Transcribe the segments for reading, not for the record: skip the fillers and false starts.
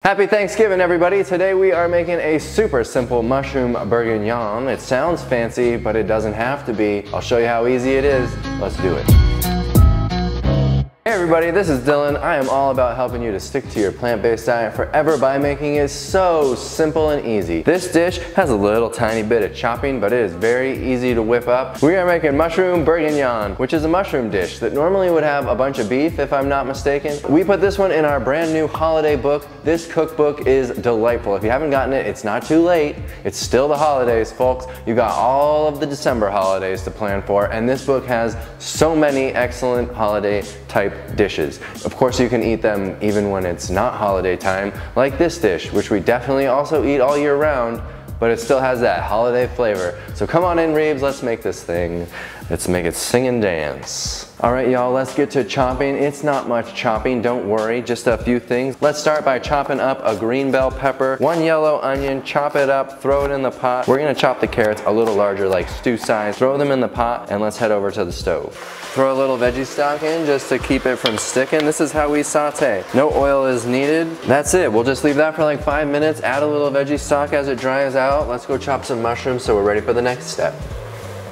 Happy Thanksgiving, everybody! Today we are making a super simple mushroom bourguignon. It sounds fancy, but it doesn't have to be. I'll show you how easy it is. Let's do it. Hey everybody, this is Dylan. I am all about helping you to stick to your plant-based diet forever by making it so simple and easy. This dish has a little tiny bit of chopping, but it is very easy to whip up. We are making mushroom bourguignon, which is a mushroom dish that normally would have a bunch of beef, if I'm not mistaken. We put this one in our brand new holiday book. This cookbook is delightful. If you haven't gotten it, it's not too late. It's still the holidays, folks. You got all of the December holidays to plan for, and this book has so many excellent holiday type dishes. Of course, you can eat them even when it's not holiday time, like this dish, which we definitely also eat all year round, but it still has that holiday flavor. So come on in, Reeves, let's make this thing. Let's make it sing and dance. All right, y'all, let's get to chopping. It's not much chopping, don't worry, just a few things. Let's start by chopping up a green bell pepper, 1 yellow onion, chop it up, throw it in the pot. We're gonna chop the carrots a little larger, like stew size. Throw them in the pot, and let's head over to the stove. Throw a little veggie stock in just to keep it from sticking. This is how we saute. No oil is needed. That's it. We'll just leave that for like 5 minutes, add a little veggie stock as it dries out. Let's go chop some mushrooms so we're ready for the next step.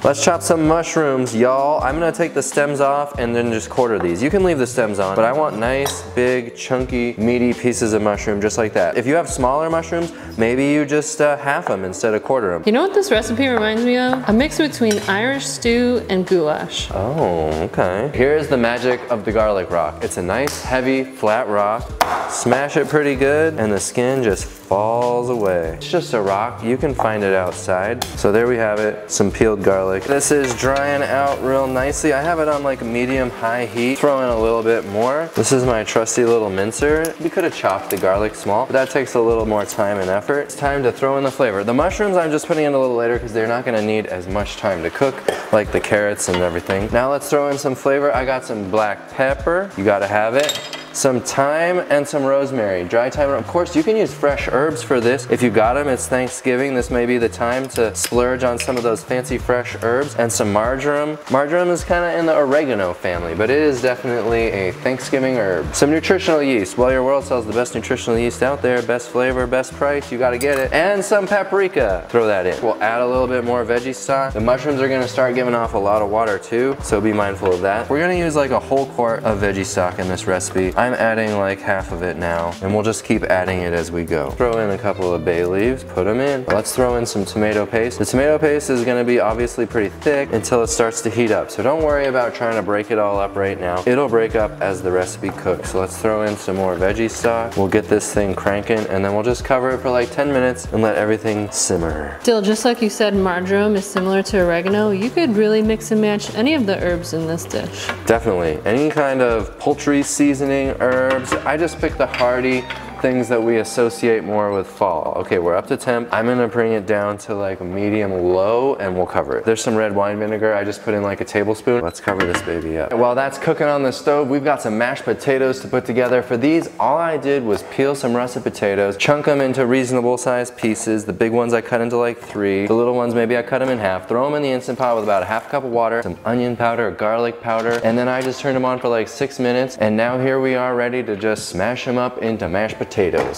Let's chop some mushrooms, y'all. I'm gonna take the stems off and then just quarter these. You can leave the stems on, but I want nice, big, chunky, meaty pieces of mushroom just like that. If you have smaller mushrooms, maybe you just half them instead of quarter them. You know what this recipe reminds me of? A mix between Irish stew and goulash. Oh, okay. Here's the magic of the garlic rock. It's a nice, heavy, flat rock. Smash it pretty good, and the skin just falls away. It's just a rock. You can find it outside. So there we have it, some peeled garlic. This is drying out real nicely. I have it on like medium-high heat. Throw in a little bit more. This is my trusty little mincer. We could have chopped the garlic small, but that takes a little more time and effort. It's time to throw in the flavor. The mushrooms I'm just putting in a little later because they're not gonna need as much time to cook, like the carrots and everything. Now let's throw in some flavor. I got some black pepper. You gotta have it. Some thyme and some rosemary, dry thyme. Of course, you can use fresh herbs for this. If you got them, it's Thanksgiving. This may be the time to splurge on some of those fancy fresh herbs. And some marjoram. Marjoram is kind of in the oregano family, but it is definitely a Thanksgiving herb. Some nutritional yeast. Well, your world sells the best nutritional yeast out there. Best flavor, best price, you gotta get it. And some paprika. Throw that in. We'll add a little bit more veggie stock. The mushrooms are gonna start giving off a lot of water too, so be mindful of that. We're gonna use like a whole quart of veggie stock in this recipe. I'm adding like half of it now, and we'll just keep adding it as we go. Throw in a couple of bay leaves, put them in. Let's throw in some tomato paste. The tomato paste is gonna be obviously pretty thick until it starts to heat up, so don't worry about trying to break it all up right now. It'll break up as the recipe cooks. So let's throw in some more veggie stock. We'll get this thing cranking, and then we'll just cover it for like 10 minutes and let everything simmer. Still, just like you said, marjoram is similar to oregano. You could really mix and match any of the herbs in this dish. Definitely. Any kind of poultry seasoning, herbs. I just picked the hearty things that we associate more with fall. Okay, we're up to temp. I'm gonna bring it down to like medium low and we'll cover it. There's some red wine vinegar. I just put in like a tablespoon. Let's cover this baby up. While that's cooking on the stove, we've got some mashed potatoes to put together. For these, all I did was peel some russet potatoes, chunk them into reasonable sized pieces. The big ones I cut into like 3. The little ones, maybe I cut them in half. Throw them in the Instant Pot with about a half cup of water, some onion powder, garlic powder, and then I just turned them on for like 6 minutes. And now here we are ready to just smash them up into mashed potatoes.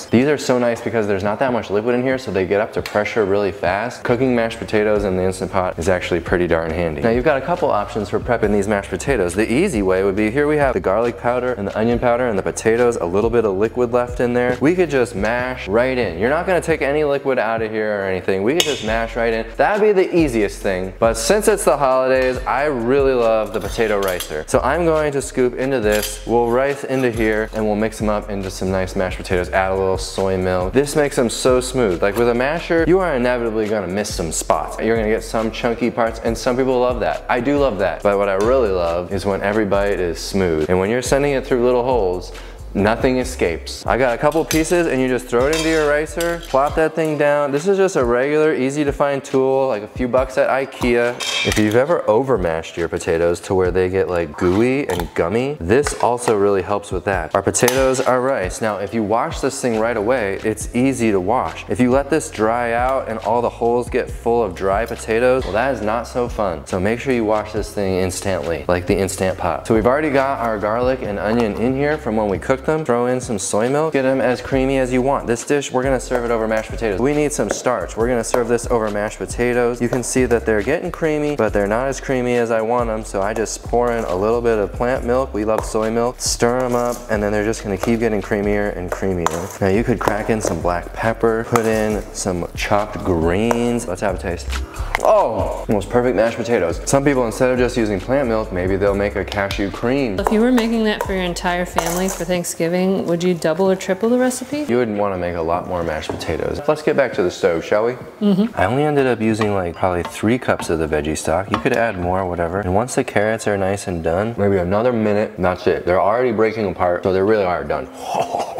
These are so nice because there's not that much liquid in here, so they get up to pressure really fast. Cooking mashed potatoes in the Instant Pot is actually pretty darn handy. Now you've got a couple options for prepping these mashed potatoes. The easy way would be, here we have the garlic powder and the onion powder and the potatoes, a little bit of liquid left in there. We could just mash right in. You're not gonna take any liquid out of here or anything. We could just mash right in. That'd be the easiest thing. But since it's the holidays, I really love the potato ricer. So I'm going to scoop into this. We'll rice into here and we'll mix them up into some nice mashed potatoes. Add a little soy milk. This makes them so smooth. Like with a masher, you are inevitably gonna miss some spots. You're gonna get some chunky parts, and some people love that. I do love that. But what I really love is when every bite is smooth. And when you're sending it through little holes, nothing escapes. I got a couple pieces and you just throw it into your ricer, plop that thing down. This is just a regular, easy to find tool, like a few bucks at IKEA. If you've ever over mashed your potatoes to where they get like gooey and gummy, this also really helps with that. Our potatoes are rice. Now, if you wash this thing right away, it's easy to wash. If you let this dry out and all the holes get full of dry potatoes, well, that is not so fun. So make sure you wash this thing instantly, like the Instant Pot. So we've already got our garlic and onion in here from when we cooked cook them, throw in some soy milk, get them as creamy as you want. This dish, we're gonna serve it over mashed potatoes. We need some starch. We're gonna serve this over mashed potatoes. You can see that they're getting creamy, but they're not as creamy as I want them, so I just pour in a little bit of plant milk. We love soy milk. Stir them up, and then they're just gonna keep getting creamier and creamier. Now you could crack in some black pepper, put in some chopped greens. Let's have a taste. Oh, almost perfect mashed potatoes. Some people, instead of just using plant milk, maybe they'll make a cashew cream. If you were making that for your entire family for Thanksgiving, would you double or triple the recipe? You would want to make a lot more mashed potatoes. Let's get back to the stove, shall we? I only ended up using like probably 3 cups of the veggie stock. You could add more, whatever. And once the carrots are nice and done, maybe another minute, and that's it. They're already breaking apart, so they really are done.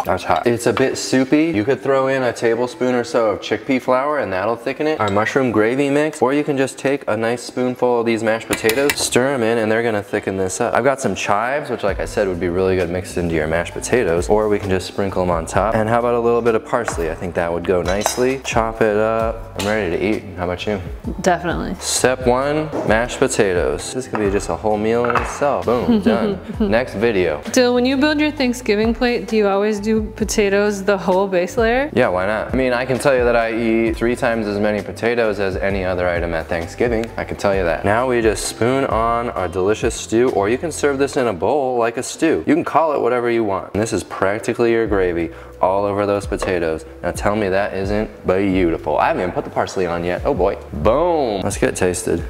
That's hot. It's a bit soupy. You could throw in a tablespoon or so of chickpea flour and that'll thicken it. Our mushroom gravy mix, or you can just take a nice spoonful of these mashed potatoes, stir them in, and they're gonna thicken this up. I've got some chives, which like I said would be really good mixed into your mashed potatoes, or we can just sprinkle them on top. And how about a little bit of parsley? I think that would go nicely. Chop it up. I'm ready to eat. How about you? Definitely. Step 1, mashed potatoes. This could be just a whole meal in itself. Boom, done. Next video. Dill, when you build your Thanksgiving plate, do you always do potatoes the whole base layer? Yeah, why not? I mean, I can tell you that I eat 3 times as many potatoes as any other item at Thanksgiving. I can tell you that. Now we just spoon on our delicious stew, or you can serve this in a bowl like a stew. You can call it whatever you want. And this is practically your gravy all over those potatoes. Now tell me that isn't beautiful. I haven't even put the parsley on yet. Oh boy. Boom. Let's get tasted.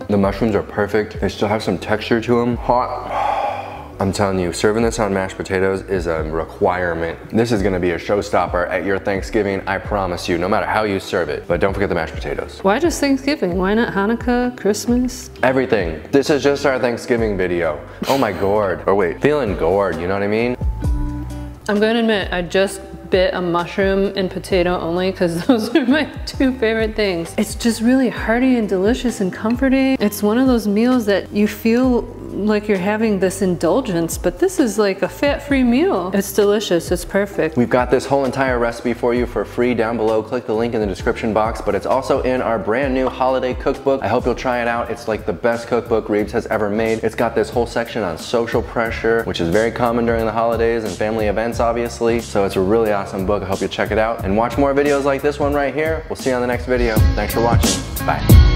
The mushrooms are perfect. They still have some texture to them. Hot. I'm telling you, serving this on mashed potatoes is a requirement. This is gonna be a showstopper at your Thanksgiving, I promise you, no matter how you serve it. But don't forget the mashed potatoes. Why just Thanksgiving? Why not Hanukkah, Christmas? Everything. This is just our Thanksgiving video. Oh my gourd. Or wait, feeling gourd, you know what I mean? I'm going to admit, I just bit a mushroom and potato only because those are my 2 favorite things. It's just really hearty and delicious and comforting. It's one of those meals that you feel like you're having this indulgence, but this is like a fat-free meal. It's delicious, it's perfect. We've got this whole entire recipe for you for free down below. Click the link in the description box, but it's also in our brand new holiday cookbook. I hope you'll try it out. It's like the best cookbook Reeves has ever made. It's got this whole section on social pressure, which is very common during the holidays and family events, obviously. So it's a really awesome book. I hope you check it out and watch more videos like this one right here. We'll see you on the next video. Thanks for watching. Bye.